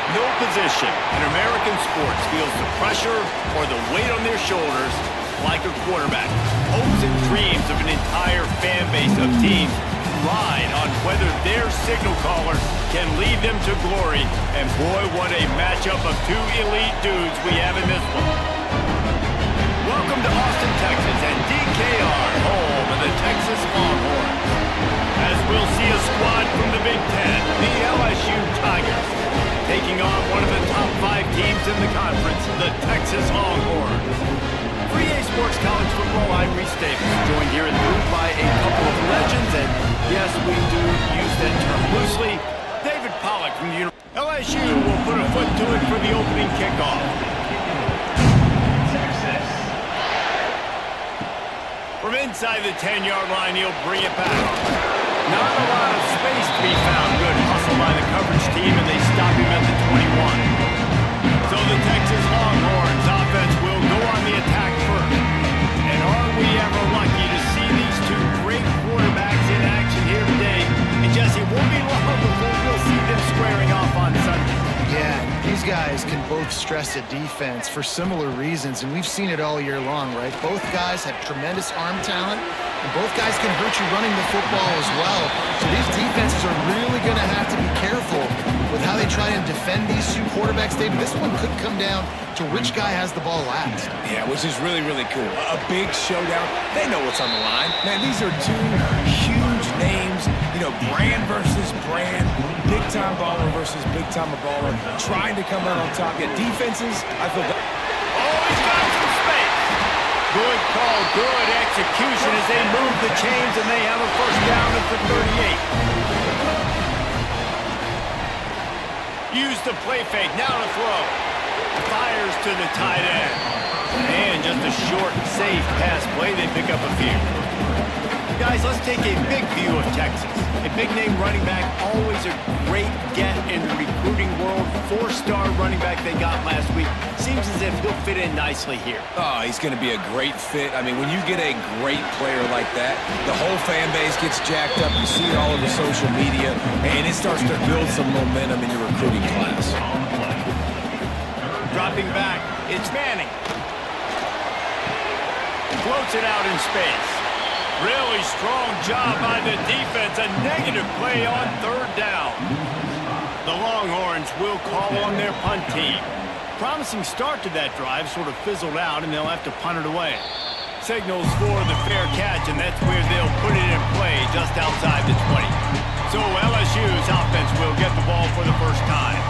No position in American sports feels the pressure or the weight on their shoulders like a quarterback. Hopes and dreams of an entire fan base of teams ride on whether their signal caller can lead them to glory. And boy, what a matchup of two elite dudes we have in this one. Welcome to Austin, Texas, and DKR, home of the Texas Longhorns. As we'll see a squad from the Big Ten, the LSU Tigers, taking on one of the top 5 teams in the conference, the Texas Longhorns. Free A Sports College Football, I'm Reese Davis, joined here in the booth by a couple of legends, and yes, we do use that term loosely. David Pollack from the University. LSU will put a foot to it for the opening kickoff. From inside the 10-yard line, he'll bring it back. Not a lot of space to be found. Good hustle by the coverage team, and they stop him at the 21. So the Texas Longhorns offense will go on the attack first. And are we ever lucky to see these two great quarterbacks in action here today? And Jesse, it won't be long before we'll see them squaring off on Sunday. Yeah, these guys can both stress a defense for similar reasons, and we've seen it all year long, right? Both guys have tremendous arm talent, and both guys can hurt you running the football as well. So these defenses are really going to have to be careful with how they try and defend these two quarterbacks, David. This one could come down to which guy has the ball last. Yeah, which is really, really cool. A big showdown. They know what's on the line. Man, these are two huge names. You know, brand versus brand. Big-time baller versus big-time baller. Trying to come out on top. Yeah, defenses, I feel... Oh, he's got some space. Good call, good execution as they move the chains, and they have a first down at the 38. Use the play fake, now to throw. Fires to the tight end. And just a short, safe pass play, they pick up a few. Guys, let's take a big view of Texas. A big-name running back, always a great get in the recruiting world. 4-star running back they got last week. Seems as if he'll fit in nicely here. Oh, he's going to be a great fit. I mean, when you get a great player like that, the whole fan base gets jacked up. You see it all over social media, and it starts to build some momentum in your recruiting class. Dropping back, it's Manning. Floats it out in space. Really strong job by the defense. A negative play on third down. The Longhorns will call on their punt team. Promising start to that drive, sort of fizzled out, and they'll have to punt it away. Signals for the fair catch, and that's where they'll put it in play, just outside the 20. So LSU's offense will get the ball for the first time.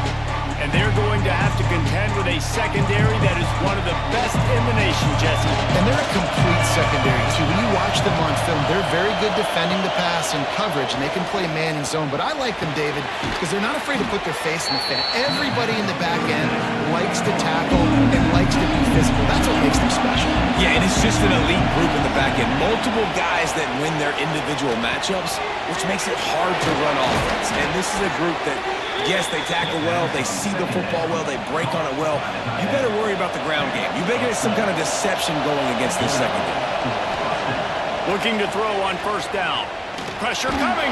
And they're going to have to contend with a secondary that is one of the best in the nation, Jesse. And they're a complete secondary, too. When you watch them on film, they're very good defending the pass and coverage, and they can play man and zone. But I like them, David, because they're not afraid to put their face in the fan. Everybody in the back end likes to tackle and likes to be physical. That's what makes them special. Yeah, and it's just an elite group in the back end. Multiple guys that win their individual matchups, which makes it hard to run offense. And this is a group that, yes, they tackle well, they see the football well, they break on it well. You better worry about the ground game. You better get some kind of deception going against this secondary. Looking to throw on first down. Pressure coming.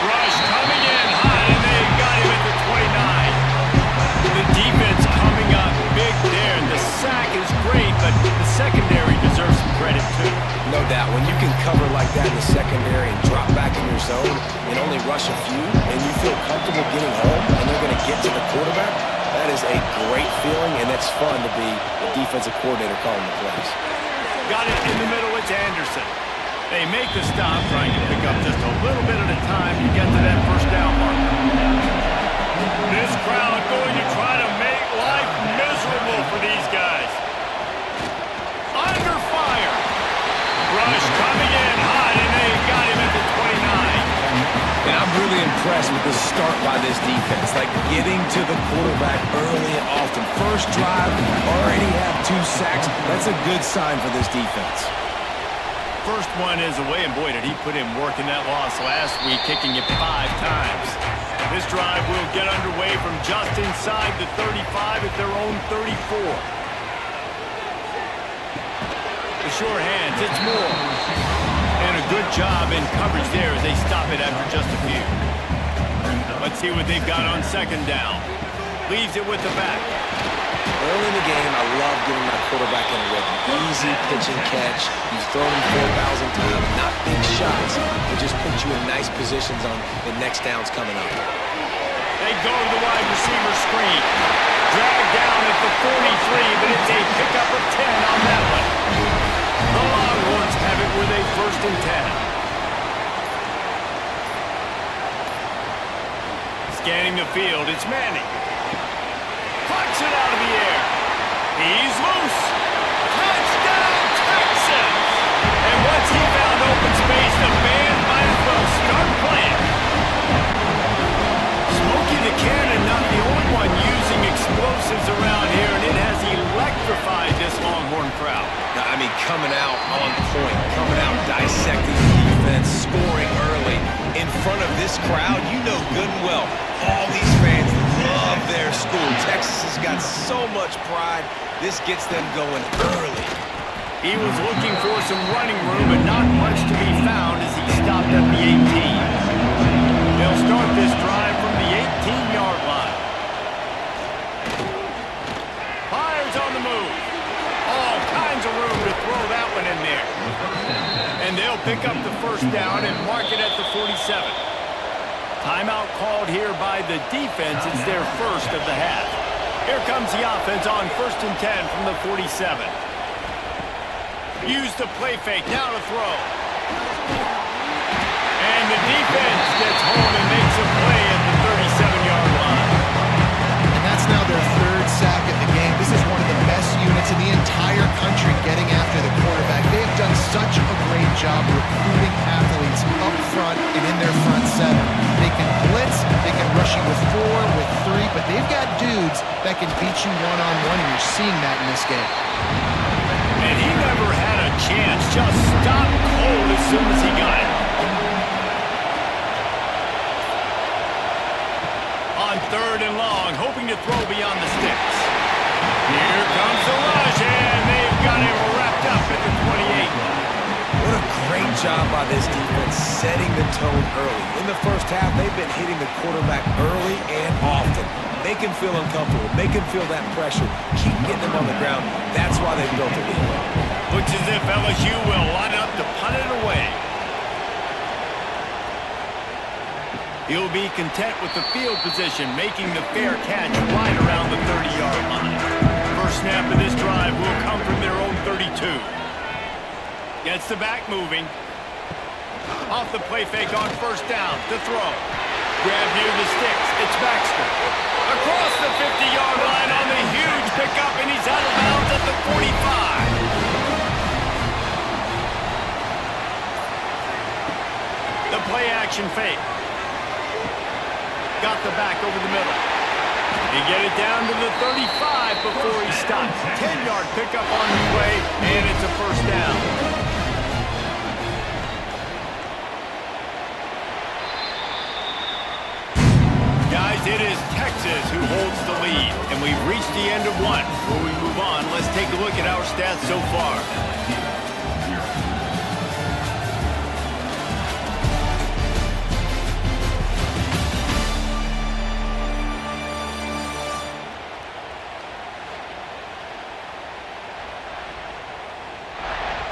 Rush coming in hot, and they got him at the 29. The defense coming up big there. The sack is great, but the secondary deserves some credit too. No doubt. When you can cover like that in the secondary and drop back in your zone and only rush a few, and you feel comfortable getting home and they're going to get to the quarterback, that is a great feeling, and it's fun to be a defensive coordinator calling the plays. Got it in the middle, it's Anderson. They make the stop, trying to pick up just a little bit at a time to get to that first down mark. This crowd going to try to make life miserable for these guys. Under fire. Rush coming in hot, and they got him at the 29. And I'm really impressed with the start by this defense, like getting to the quarterback early and often. First drive, already have 2 sacks. That's a good sign for this defense. First one is away, and boy, did he put in work in that loss last week, kicking it 5 times. This drive will get underway from just inside the 35 at their own 34. The sure hands, it's Moore. And a good job in coverage there as they stop it after just a few. Let's see what they've got on second down. Leaves it with the back. Early in the game, I love getting my quarterback in a rhythm. Easy pitch and catch. You've thrown him 4,000 times. Not big shots, but just put you in nice positions on the next downs coming up. They go to the wide receiver screen. Dragged down at the 43, but it's a pickup of 10 on that one. The Longhorns have it with a 1st and 10. Scanning the field, it's Manning. Pucks it out of the air. He's loose. Touchdown, Texans! And once he found open space, the band might as well start playing. Smokey the Cannon, not the only one using explosives around here, and it has electrified this Longhorn crowd. I mean, coming out on point, coming out dissecting the defense, scoring early. In front of this crowd, you know good and well, all these fans love their school. Texas has got so much pride. This gets them going early. He was looking for some running room, but not much to be found as he stopped at the 18. They'll start this drive from the 18-yard line. Fires on the move. All kinds of room to throw that one in there. And they'll pick up the 1st down and mark it at the 47. Timeout called here by the defense. It's their 1st of the half. Here comes the offense on 1st and 10 from the 47. Use the play fake, now to throw. And the defense gets home and makes a play at the 37-yard line. And that's now their 3rd sack of the game. This is one of the best units in the entire country getting after the quarterback. They have done such a great job recruiting athletes up front and in their front 7. They can blitz, they can rush you with 4, with 3, but they've got dudes that can beat you one-on-one, and you're seeing that in this game. And he never had a chance, just stopped cold as soon as he got it. On 3rd and long, hoping to throw beyond the sticks. Here comes the rush, and they've got him wrapped up at the 28. What a great job by this defense setting the tone early. In the 1st half, they've been hitting the quarterback early and often. Make him feel uncomfortable. Make him feel that pressure. Keep getting him on the ground. That's why they've built a lead. Looks as if LSU will line up to punt it away. He'll be content with the field position, making the fair catch right around the 30-yard line. 1st snap of this drive will come from their own 32. Gets the back moving. Off the play fake on 1st down to throw. Grab near the sticks. It's Baxter. Across the 50-yard line on the huge pickup, and he's out of bounds at the 45. The play action fake. Got the back over the middle. He get it down to the 35 before he stops. 10-yard pickup on the way, and it's a 1st down. Guys, it is Texas who holds the lead, and we've reached the end of one. Before we move on, let's take a look at our stats so far.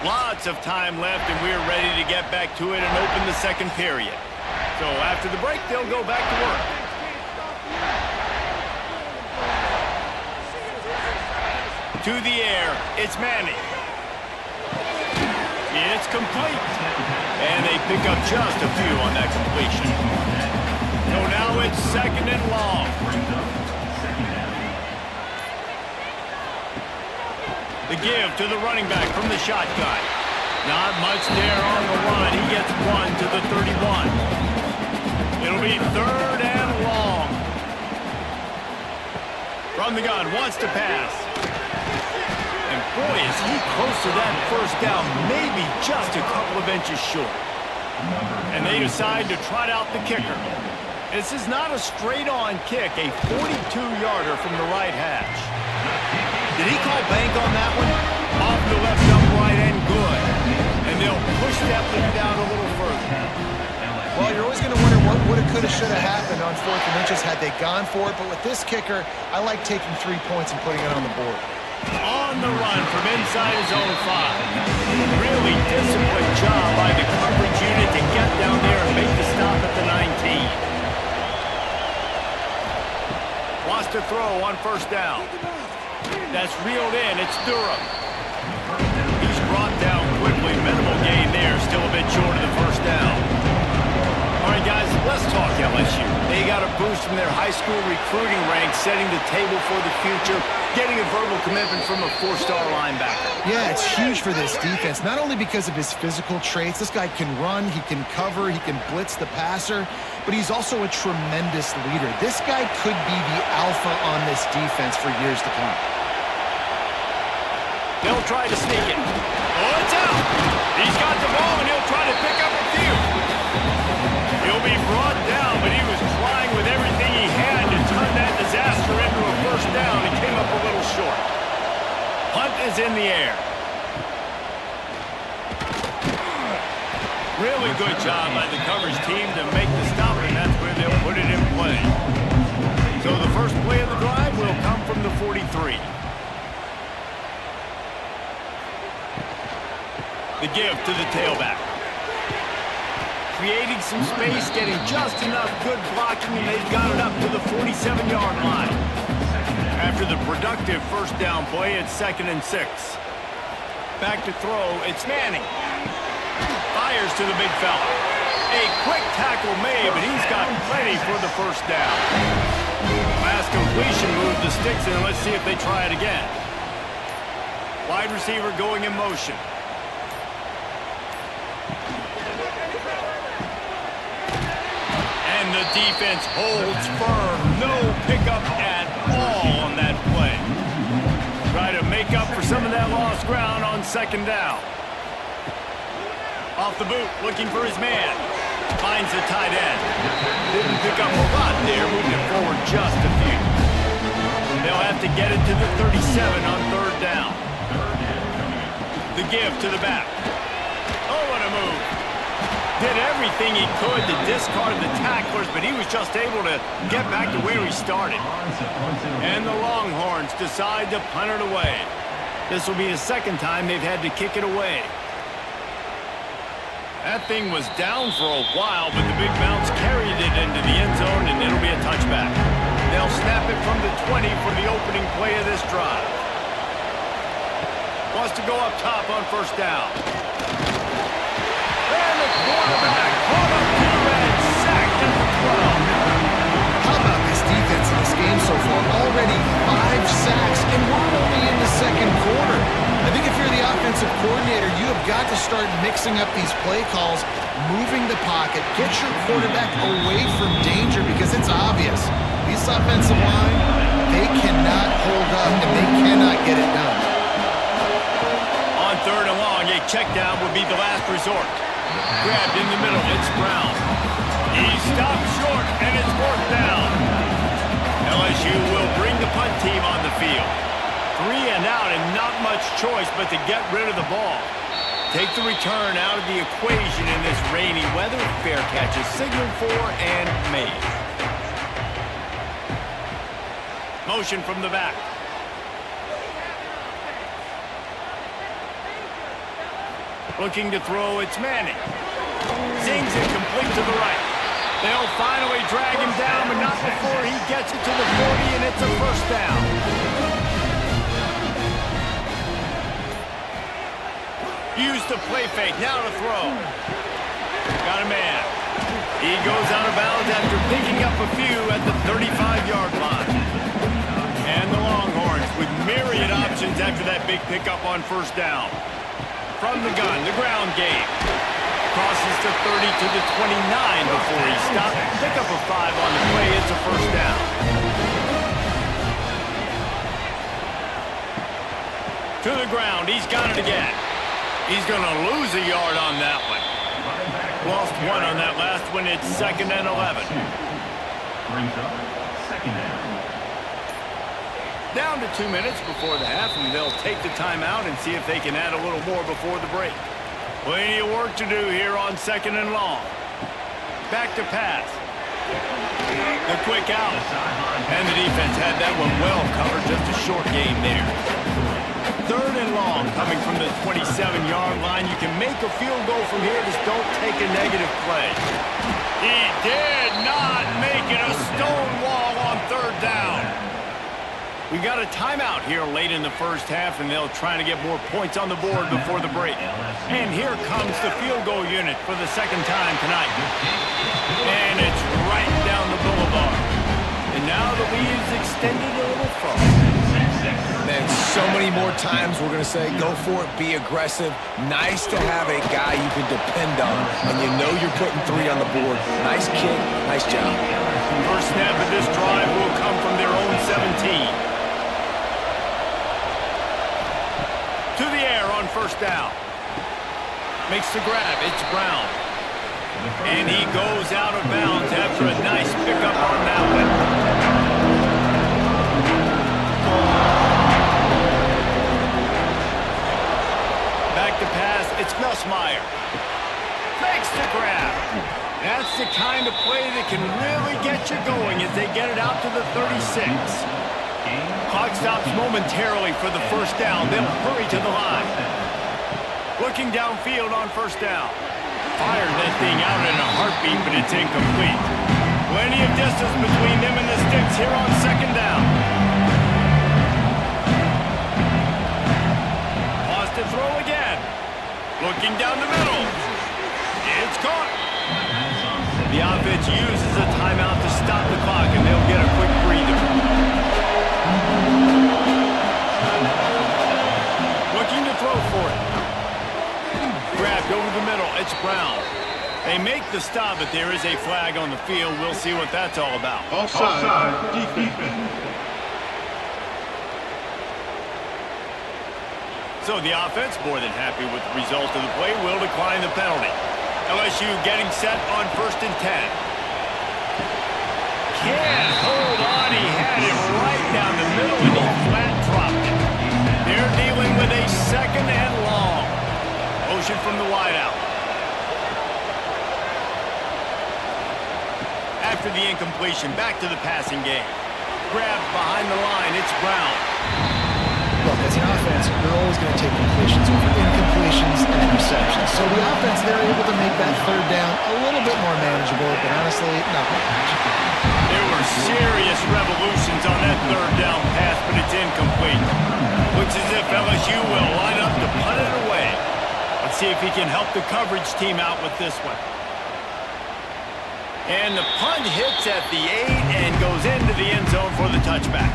Lots of time left, and we're ready to get back to it and open the 2nd period. So after the break, they'll go back to work. To the air, it's Manning. It's complete. And they pick up just a few on that completion. So now it's 2nd and long. The give to the running back from the shotgun. Not much there on the run. He gets 1 to the 31. It'll be 3rd and long. From the gun, wants to pass. And boy, is he close to that 1st down, maybe just a couple of inches short. And they decide to trot out the kicker. This is not a straight-on kick, a 42-yarder from the right hash. Did he call bank on that one? Off the left upright and good. And they'll push that lead down a little further. Well, you're always going to wonder what woulda, coulda, shoulda happened on 4th and inches had they gone for it. But with this kicker, I like taking 3 points and putting it on the board. On the run from inside his own 5. Really disciplined job by the coverage unit to get down there and make the stop at the 19. Wants to throw on 1st down. That's reeled in. It's Durham. He's brought down quickly. Minimal gain there. Still a bit short of the 1st down. All right, guys, let's talk LSU. They got a boost from their high school recruiting ranks, setting the table for the future, getting a verbal commitment from a 4-star linebacker. Yeah, it's huge for this defense, not only because of his physical traits. This guy can run, he can cover, he can blitz the passer, but he's also a tremendous leader. This guy could be the alpha on this defense for years to come. They'll try to sneak it. Oh, it's out. He's got the ball, and he'll try to pick up a few. He'll be brought down, but he was trying with everything he had to turn that disaster into a 1st down. He came up a little short. Punt is in the air. Really good job by the coverage team to make the stop, and that's where they'll put it in play. So the first play of the drive will come from the 43. The give to the tailback. Creating some space, getting just enough good blocking, and they've got it up to the 47-yard line. After the productive 1st down play, it's 2nd and 6. Back to throw, it's Manning. Fires to the big fella. A quick tackle made, but he's got plenty for the 1st down. Last completion moved the sticks, and let's see if they try it again. Wide receiver going in motion. And the defense holds firm. No pickup at all on that play. Try to make up for some of that lost ground on 2nd down. Off the boot, looking for his man. Finds the tight end. Didn't pick up a lot there, moving it forward just a few. They'll have to get it to the 37 on 3rd down. The give to the back. Oh, what a move. Did everything he could to discard the tacklers, but he was just able to get back to where he started. And the Longhorns decide to punt it away. This will be the 2nd time they've had to kick it away. That thing was down for a while, but the big bounce carried it into the end zone, and it'll be a touchback. They'll snap it from the 20 for the opening play of this drive. Wants to go up top on 1st down. And the quarterback caught up here and sacked at the 12. How about this defense in this game so far? Already 5 sacks, and we're only in the 2nd quarter. I think if you're the offensive coordinator, you have got to start mixing up these play calls, moving the pocket, get your quarterback away from danger, because it's obvious. This offensive line, they cannot hold up, and they cannot get it done. On 3rd and long, a check down would be the last resort. Grabbed in the middle, it's Brown. He stopped short, and it's 4th down. LSU will bring the punt team on the field. 3 and out, and not much choice but to get rid of the ball. Take the return out of the equation in this rainy weather. Fair catch is signaled for and made. Motion from the back. Looking to throw, it's Manning. Zings it complete to the right. They'll finally drag him down, but not before he gets it to the 40, and it's a 1st down. Used the play fake, now to throw. Got a man. He goes out of bounds after picking up a few at the 35-yard line. And the Longhorns with myriad options after that big pickup on 1st down. From the gun, the ground game. Crosses to 30 to the 29 before he stopped. Pick up a 5 on the play, it's a 1st down. To the ground, he's got it again. He's going to lose a yard on that one. Lost 1 on that last one. It's 2nd and 11. Brings up 2nd down. Down to 2 minutes before the half, and they'll take the timeout and see if they can add a little more before the break. Plenty of work to do here on 2nd and long. Back to pass. The quick out. And the defense had that one well covered. Just a short game there. 3rd and long coming from the 27-yard line. You can make a field goal from here. Just don't take a negative play. He did not make it a stone wall on 3rd down. We got a timeout here late in the first half, and they'll try to get more points on the board before the break. And here comes the field goal unit for the 2nd time tonight. And it's right down the boulevard. And now the lead is extended a little further. Man, so many more times we're going to say, go for it, be aggressive. Nice to have a guy you can depend on, and you know you're putting 3 on the board. Nice kick, nice job. First snap of this drive will come from their own 17. To the air on 1st down. Makes the grab. It's Brown. And he goes out of bounds after a nice pickup on that one. Back to pass. It's Nussmeier. Makes the grab. That's the kind of play that can really get you going as they get it out to the 36. Clock stops momentarily for the 1st down. They'll hurry to the line. Looking downfield on 1st down. Fired that thing out in a heartbeat, but it's incomplete. Plenty of distance between them and the sticks here on 2nd down. Pause to throw again. Looking down the middle. It's caught. The offense uses a timeout to stop the clock, and they'll get a quick breather. Looking to throw for it. Grabbed over the middle. It's Brown. They make the stop, but there is a flag on the field. We'll see what that's all about. Offside. Defense. So the offense, more than happy with the result of the play, will decline the penalty. LSU getting set on 1st and 10. Can't hold on. He had it right down the middle, and he flat dropped it. They're dealing with a 2nd and long. Motion from the wideout. After the incompletion, back to the passing game. Grabbed behind the line. It's Brown. Look, as an offense, you're always going to take completions over incompletions and interceptions. So the offense, they're able to make that 3rd down a little bit more manageable, but honestly, not much. There were serious revolutions on that 3rd down pass, but it's incomplete. Looks as if LSU will line up to punt it away. Let's see if he can help the coverage team out with this one. And the punt hits at the 8 and goes into the end zone for the touchback.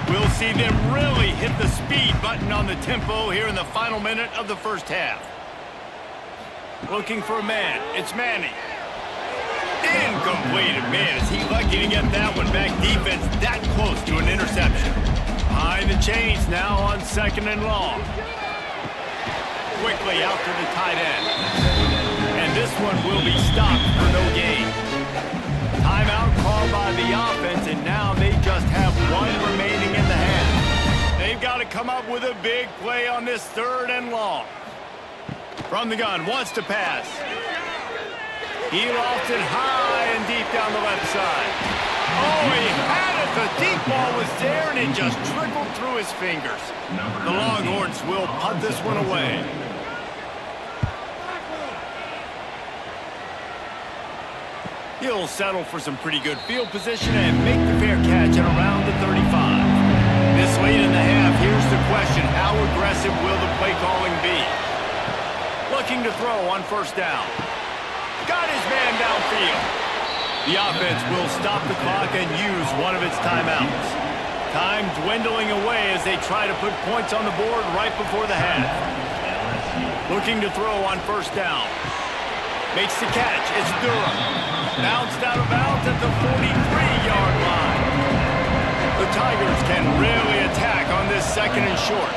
We'll see them really hit the speed button on the tempo here in the final minute of the 1st half. Looking for a man. It's Manning. Incomplete. Man, is he lucky to get that one back. Defense that close to an interception. Behind the chains now on 2nd and long. Quickly out to the tight end. And this one will be stopped for no gain. Timeout called by the offense, and now they just have 1 remaining in the half. They've got to come up with a big play on this 3rd and long. From the gun, wants to pass. He lofts it high and deep down the left side. Oh, he had it. The deep ball was there, and it just trickled through his fingers. The Longhorns will punt this one away. He'll settle for some pretty good field position and make the fair catch at around the 35. This late in the half, here's the question. How aggressive will the play calling be? Looking to throw on 1st down. Got his man downfield. The offense will stop the clock and use one of its timeouts. Time dwindling away as they try to put points on the board right before the half. Looking to throw on 1st down. Makes the catch. It's Durham. Bounced out of bounds at the 43-yard line. The Tigers can really attack on this 2nd and short.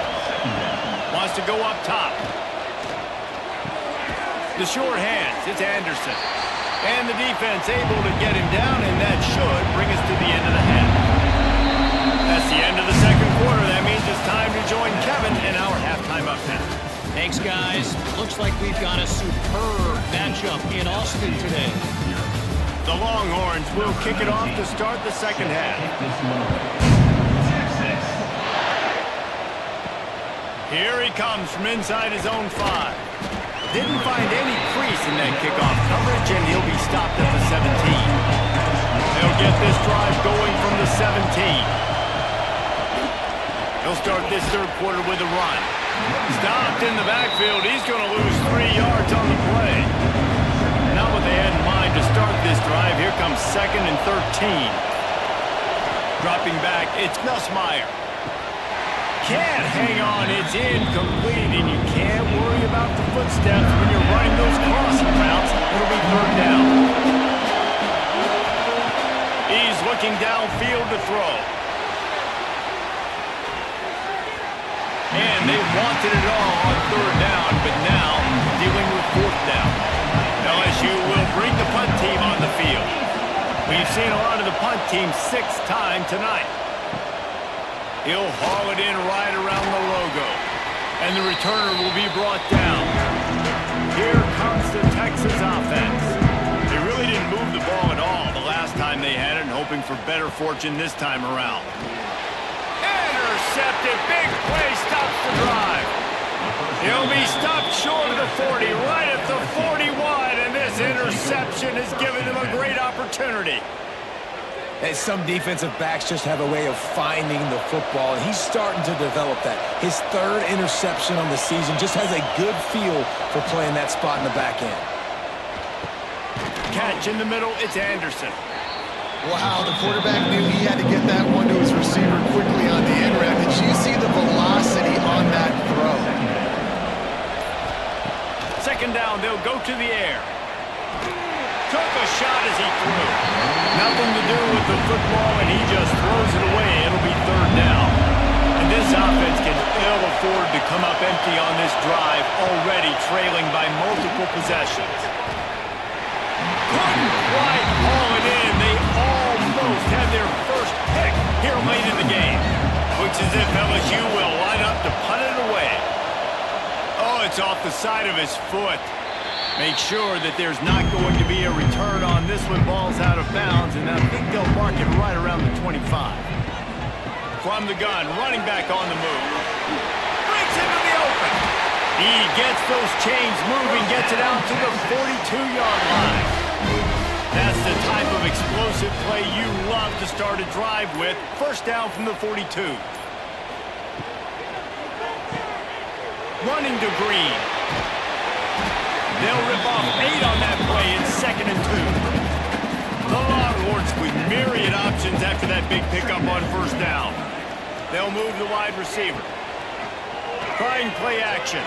Wants to go up top. The short hands. It's Anderson. And the defense able to get him down, and that should bring us to the end of the half. That's the end of the 2nd quarter. That means it's time to join Kevin in our halftime update. Thanks, guys. Looks like we've got a superb matchup in Austin today. The Longhorns will kick it off to start the second half. Here he comes from inside his own 5. Didn't find any crease in that kickoff coverage, and he'll be stopped at the 17. They'll get this drive going from the 17. He'll start this third quarter with a run. Stopped in the backfield. He's going to lose 3 yards on the play. Not what they had in mind to start this drive. Here comes 2nd and 13. Dropping back, it's Nussmeier. Can't hang on, it's incomplete, and you can't worry about the footsteps when you're running those crossing routes. It'll be 3rd down. He's looking downfield to throw. And they wanted it all on 3rd down, but now dealing with 4th down. LSU will bring the punt team on the field. We've seen a lot of the punt team 6th time tonight. He'll haul it in right around the logo. And the returner will be brought down. Here comes the Texas offense. They really didn't move the ball at all the last time they had it, and hoping for better fortune this time around. Intercepted. Big play stops the drive. He'll be stopped short of the 40, right at the 41, and this interception has given them a great opportunity. And some defensive backs just have a way of finding the football, and he's starting to develop that. His 3rd interception on the season, just has a good feel for playing that spot in the back end. Catch in the middle, it's Anderson. Wow, the quarterback knew he had to get that one to his receiver quickly on the end route. Did you see the velocity on that throw? 2nd down, they'll go to the air. Took a shot as he threw. Nothing to do with the football, and he just throws it away. It'll be 3rd down. And this offense can ill afford to come up empty on this drive, already trailing by multiple possessions. Couldn't quite haul it in. They almost had their first pick here late in the game. Looks as if LSU will line up to punt it away. Oh, it's off the side of his foot. Make sure that there's not going to be a return on this when ball's out of bounds, and I think they'll mark it right around the 25. From the gun, running back on the move. Breaks into the open. He gets those chains moving, gets it out to the 42-yard line. That's the type of explosive play you love to start a drive with. 1st down from the 42. Running to Green. They'll rip off 8 on that play in 2nd and 2. The Longhorns with myriad options after that big pickup on 1st down. They'll move the wide receiver. Trying play action.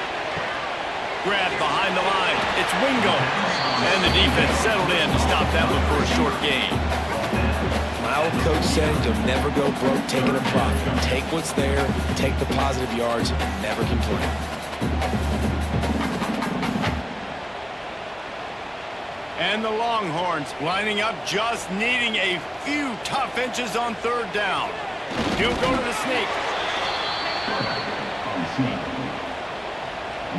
Grab behind the line. It's Wingo. And the defense settled in to stop that one for a short gain. My old coach said you'll never go broke taking a profit. Take what's there, take the positive yards, and never complain. And the Longhorns lining up, just needing a few tough inches on 3rd down. He'll go to the sneak. On sneak.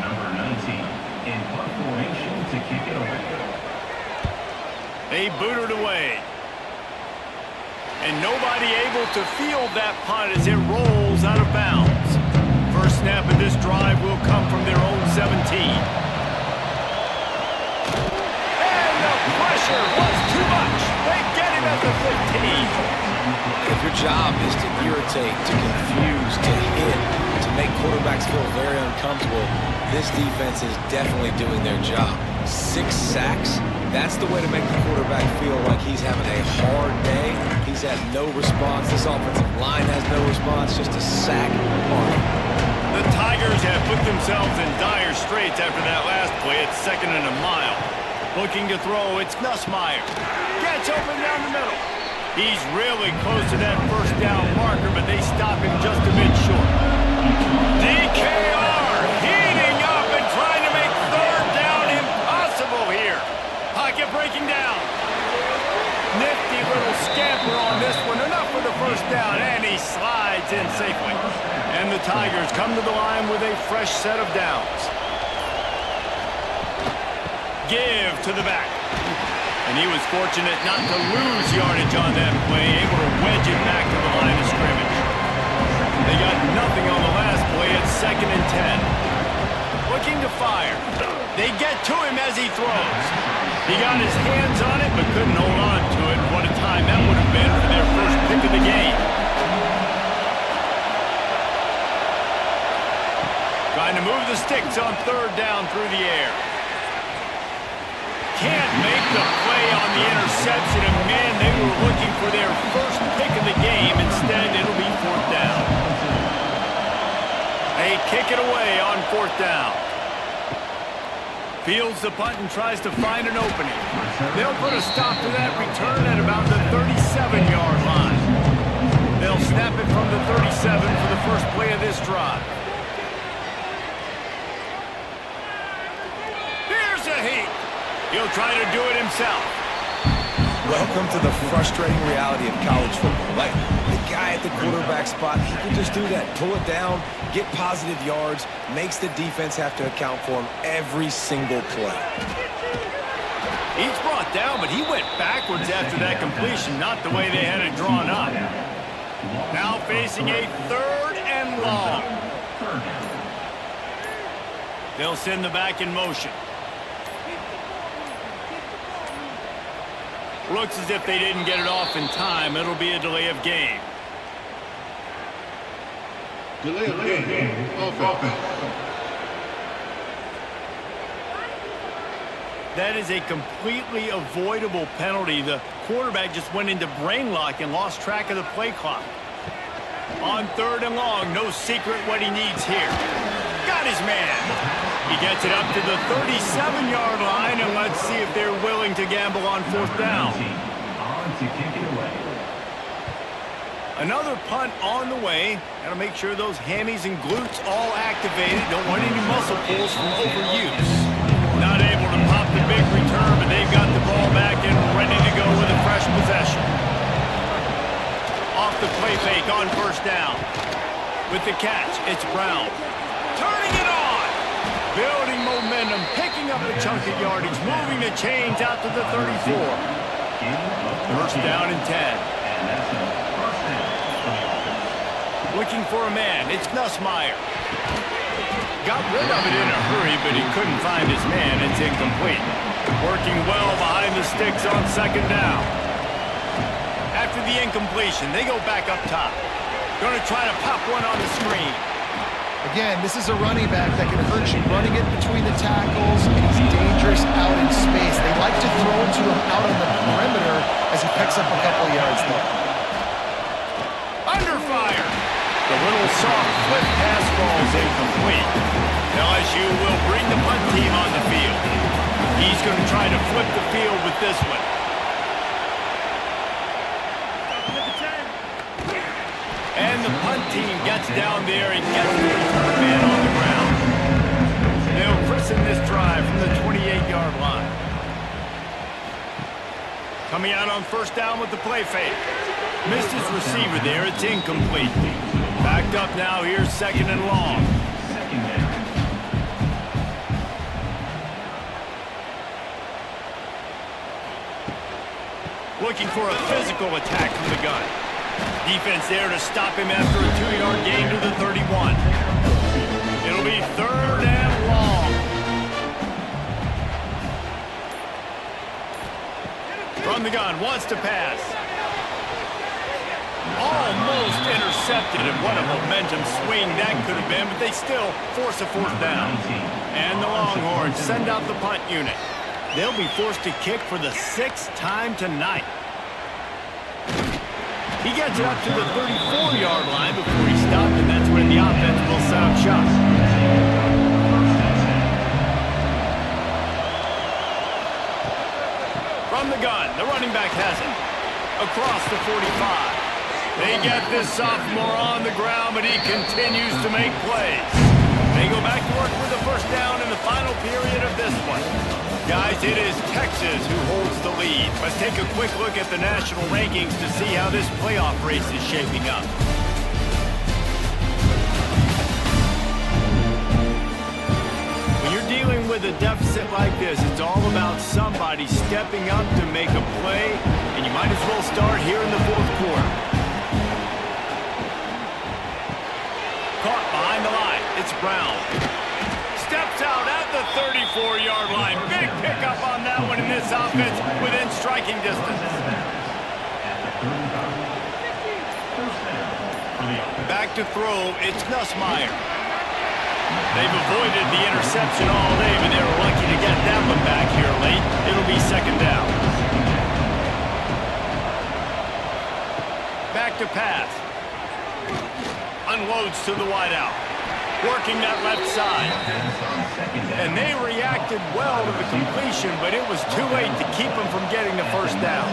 Number 19 in punt formation to kick it away. They boot it away. And nobody able to field that punt as it rolls out of bounds. First snap of this drive will come from their own 17. Pressure was too much. They get him at the 15. If your job is to irritate, to confuse, to hit, to make quarterbacks feel very uncomfortable, this defense is definitely doing their job. 6 sacks, that's the way to make the quarterback feel like he's having a hard day. He's had no response. This offensive line has no response, just a sack party. The Tigers have put themselves in dire straits after that last play. It's 2nd and a mile. Looking to throw, it's Nussmeier. Gets open down the middle. He's really close to that 1st down marker, but they stop him just a bit short. DKR heating up and trying to make 3rd down impossible here. Pocket breaking down. Nifty little scamper on this one. Enough for the 1st down, and he slides in safely. And the Tigers come to the line with a fresh set of downs. Give to the back. And he was fortunate not to lose yardage on that play, able to wedge it back to the line of scrimmage. They got nothing on the last play at 2nd and 10. Looking to fire. They get to him as he throws. He got his hands on it, but couldn't hold on to it. What a time that would have been for their first pick of the game. Trying to move the sticks on 3rd down through the air. Can't make the play on the interception, and man, they were looking for their first pick of the game. Instead, it'll be 4th down. They kick it away on 4th down. Fields the punt and tries to find an opening. They'll put a stop to that return at about the 37-yard line. They'll snap it from the 37 for the first play of this drive. Here's a heat. He'll try to do it himself. Welcome to the frustrating reality of college football. Like, the guy at the quarterback spot, he can just do that. Pull it down, get positive yards, makes the defense have to account for him every single play. He's brought down, but he went backwards after that completion, not the way they had it drawn up. Now facing a 3rd and long. They'll send the back in motion. Looks as if they didn't get it off in time. It'll be a delay of game. Delay of game. Offense. That is a completely avoidable penalty. The quarterback just went into brain lock and lost track of the play clock. On 3rd and long, no secret what he needs here. Got his man. He gets it up to the 37-yard line, and let's see if they're willing to gamble on 4th down. Another punt on the way. Got to make sure those hammies and glutes all activated. Don't want any muscle pulls from overuse. Not able to pop the big return, but they've got the ball back and ready to go with a fresh possession. Off the play fake on 1st down. With the catch, it's Brown. Turning it on. Building momentum, picking up a chunk of yardage, moving the chains out to the 34. 1st down and 10. Looking for a man, it's Nussmeier. Got rid of it in a hurry, but he couldn't find his man. It's incomplete. Working well behind the sticks on 2nd down. After the incompletion, they go back up top. Going to try to pop one on the screen. Again, this is a running back that can hurt you running it between the tackles, and he's dangerous out in space. They like to throw to him out on the perimeter as he picks up a couple yards there. Under fire. The little soft flip pass ball is incomplete. LSU will bring the punt team on the field. He's going to try to flip the field with this one. And the punt team gets down there and gets the return man on the ground. They'll christen this drive from the 28-yard line. Coming out on 1st down with the play fake. Missed his receiver there. It's incomplete. Backed up now. Here's 2nd and long. Looking for a physical attack from the gun. Defense there to stop him after a 2-yard gain to the 31. It'll be 3rd and long. From the gun, wants to pass. Almost intercepted, and what a momentum swing that could have been, but they still force a 4th down. And the Longhorns send out the punt unit. They'll be forced to kick for the 6th time tonight. He gets it up to the 34-yard line before he stopped, and that's when the offense will set up shop. From the gun, the running back has it. Across the 45. They get this sophomore on the ground, but he continues to make plays. They go back to work with the 1st down in the final period of this one. Guys, it is Texas who holds the lead. Let's take a quick look at the national rankings to see how this playoff race is shaping up. When you're dealing with a deficit like this, it's all about somebody Everybody stepping up to make a play, and you might as well start here in the fourth quarter. Caught behind the line. It's Brown. Steps out at the 34-yard line. Big pickup on that one in this offense within striking distance. Back to throw, it's Nussmeier. They've avoided the interception all day, but they were lucky to get that one back here late. It'll be second down. Back to pass. Unloads to the wideout. Working that left side. And they reacted well to the completion, but it was too late to keep them from getting the first down.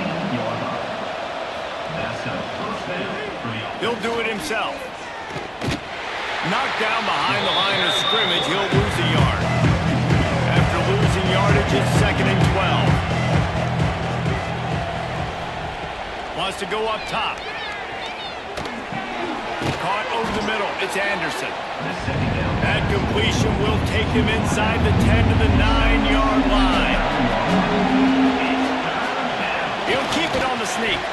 He'll do it himself. Knocked down behind the line of scrimmage, he'll lose a yard. After losing yardage, it's second and 12. Wants to go up top. Caught over the middle, it's Anderson. That completion will take him inside the 10 to the 9-yard line. He'll keep it on the sneak.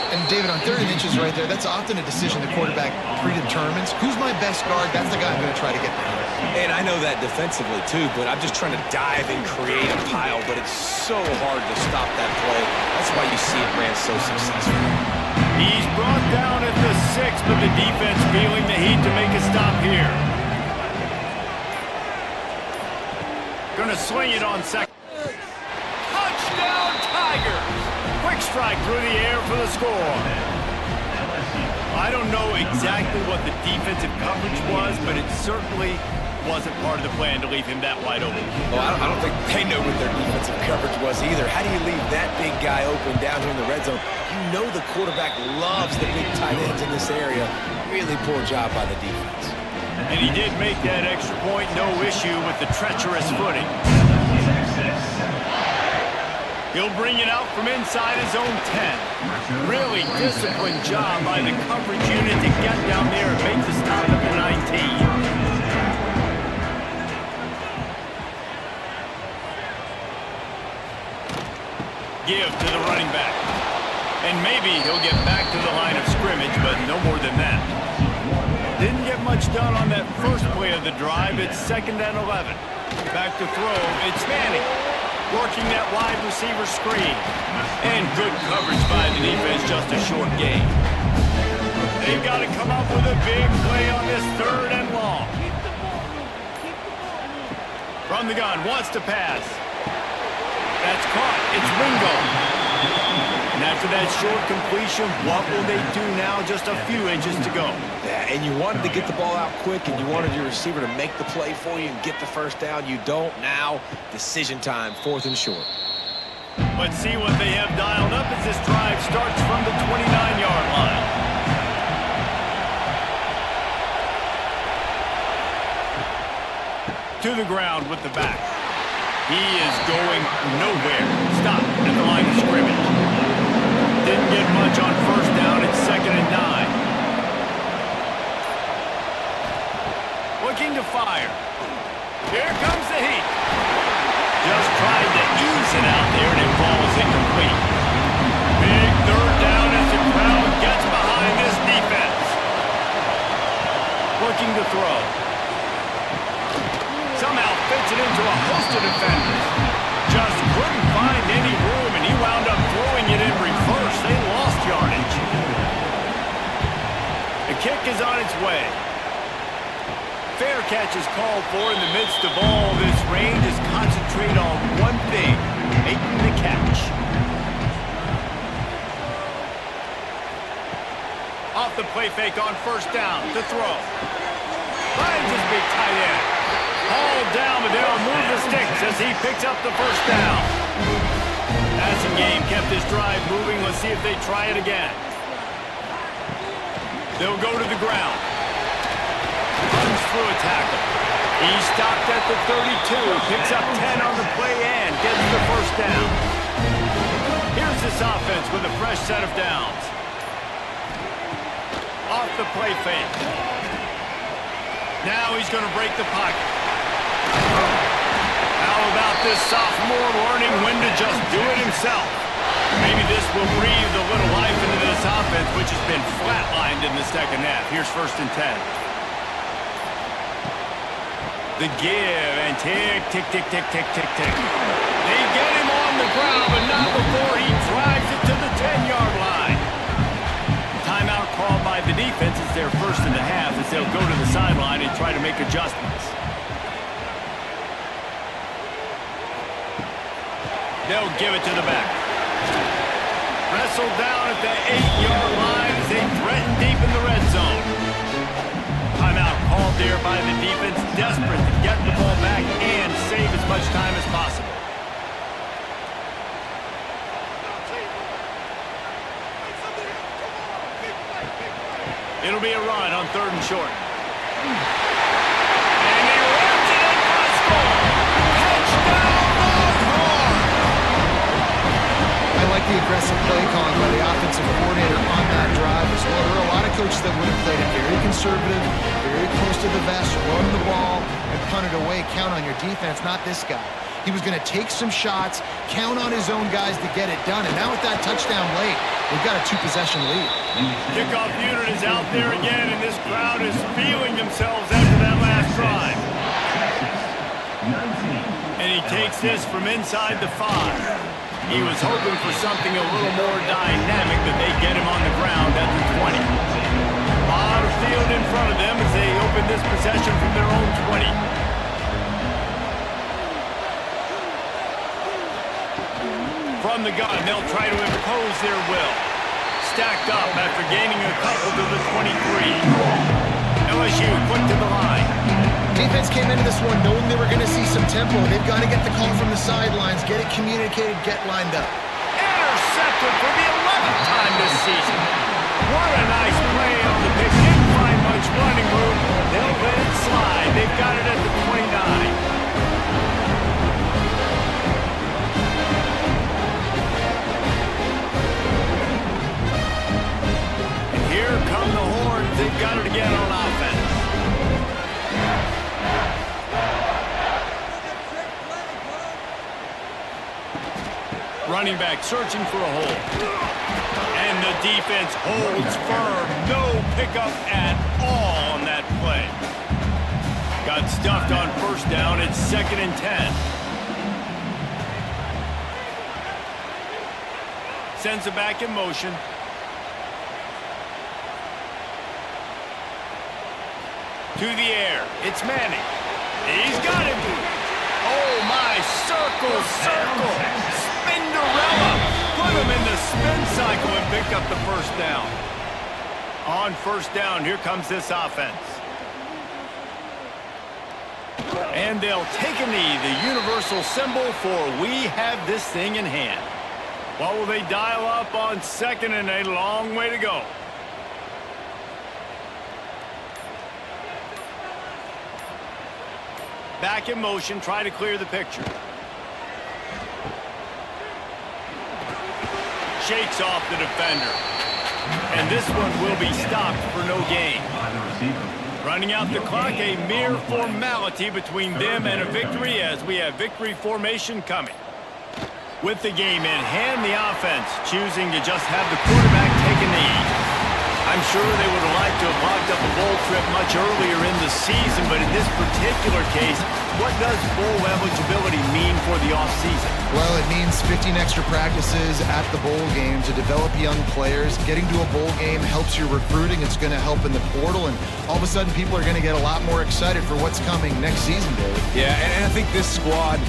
And David, on 3rd and inches right there, that's often a decision the quarterback predetermines. Who's my best guard? That's the guy I'm going to try to get behind. And I know that defensively, too, but I'm just trying to dive and create a pile, but it's so hard to stop that play. That's why you see it ran so successful. He's brought down at the 6, but the defense feeling the heat to make a stop here. Gonna swing it on second. Touchdown, Tigers! Quick strike through the air for the score. I don't know exactly what the defensive coverage was, but it certainly wasn't part of the plan to leave him that wide open. Well, I don't think they know what their defensive coverage was either. How do you leave that big guy open down here in the red zone? You know the quarterback loves the big tight ends in this area. Really poor job by the defense. And he did make that extra point, no issue with the treacherous footing. He'll bring it out from inside his own 10. Really disciplined job by the coverage unit to get down there and make the stop at the 19. Give to the running back. And maybe he'll get back to the line of scrimmage, but no more than that. Didn't get much done on that first play of the drive. It's second and 11. Back to throw. It's Manning. Working that wide receiver screen. And good coverage by the defense, just a short gain. They've got to come up with a big play on this 3rd and long. From the gun, wants to pass. That's caught. It's Ringo. And after that short completion, what will they do now? Just a few inches to go. Yeah, and you wanted to get the ball out quick, and you wanted your receiver to make the play for you and get the first down. You don't now. Decision time, 4th and short. Let's see what they have dialed up as this drive starts from the 29-yard line. To the ground with the back. He is going nowhere. Stop at the line of scrimmage. Didn't get much on first down. It's second and 9. Looking to fire. Here comes the heat. Just tried to ease it out there, and it falls incomplete. Big 3rd down as the crowd gets behind this defense. Looking to throw. Somehow fits it into a host of defenders. Just couldn't find any room, and he wound up throwing it in reverse. They lost yardage. The kick is on its way. Fair catch is called for in the midst of all this rain. Just concentrate on one thing, making the catch. Off the play fake on first down to throw. Finds his big tight end. Hauled down, but they'll move the sticks as he picks up the first down. Passing game kept his drive moving. Let's see if they try it again. They'll go to the ground. Runs through a tackle. He's stopped at the 32. Picks up 10 on the play and gets the first down. Here's this offense with a fresh set of downs. Off the play fake. Now he's going to break the pocket. How about this sophomore learning when to just do it himself? Maybe this will breathe a little life into this offense, which has been flatlined in the second half. Here's 1st and 10. The give, and tick, tick, tick, tick, tick, tick, tick. They get him on the ground, but not before he drives it to the 10-yard line. Timeout called by the defense is their 1st and a half as they'll go to the sideline and try to make adjustments. They'll give it to the back. Wrestled down at the 8-yard line as they threaten deep in the red zone. Timeout called there by the defense, desperate to get the ball back and save as much time as possible. It'll be a run on 3rd and short. And he runs it and must score. Touchdown, Longhorn! I like the aggressive play calling by the offensive coordinator on that drive as well. There are a lot of coaches that would have played it very conservative, very close to the vest, run the ball, and punt it away. Count on your defense, not this guy. He was going to take some shots, count on his own guys to get it done. And now with that touchdown late, we've got a 2-possession lead. Kickoff unit is out there again, and this crowd is feeling themselves after that last drive. And he takes this from inside the 5. He was hoping for something a little more dynamic, that they get him on the ground at the 20. A lot of field in front of them as they open this possession from their own 20. From the gun, they'll try to impose their will. Stacked up after gaining a couple to the 23. LSU quick to the line. Defense came into this one knowing they were going to see some tempo. They've got to get the call from the sidelines, get it communicated, get lined up. Intercepted for the 11th time this season. What a nice play on the pitch. Didn't find much running room. They'll let it slide. They've got it at the 29. Here come the horns. They've got it again on offense. Running back searching for a hole. And the defense holds firm. No pickup at all on that play. Got stuffed on 1st down. It's 2nd and 10. Sends it back in motion. To the air. It's Manning. He's got him. Oh, my. Circle, circle. Spinderella. Put him in the spin cycle and picked up the 1st down. On 1st down, here comes this offense. And they'll take a knee, the universal symbol for we have this thing in hand. What will they dial up on 2nd and a long way to go? Back in motion, try to clear the picture. Shakes off the defender. And this one will be stopped for no gain. Running out the clock, a mere formality between them and a victory as we have victory formation coming. With the game in hand, the offense choosing to just have the quarterback take a knee. I'm sure they would have liked to have locked up a bowl trip much earlier in the season, but in this particular case, what does bowl eligibility mean for the offseason? Well, it means 15 extra practices at the bowl game to develop young players. Getting to a bowl game helps your recruiting. It's going to help in the portal, and all of a sudden people are going to get a lot more excited for what's coming next season, Dave. Yeah, and I think this squad,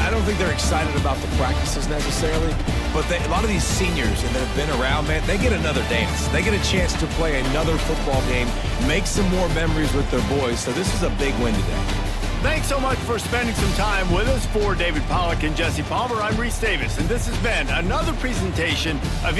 I don't think they're excited about the practices necessarily, but a lot of these seniors that have been around, man, they get another dance. They get a chance to play another football game, make some more memories with their boys, so this is a big win today. Thanks so much for spending some time with us. For David Pollack and Jesse Palmer, I'm Reese Davis, and this has been another presentation of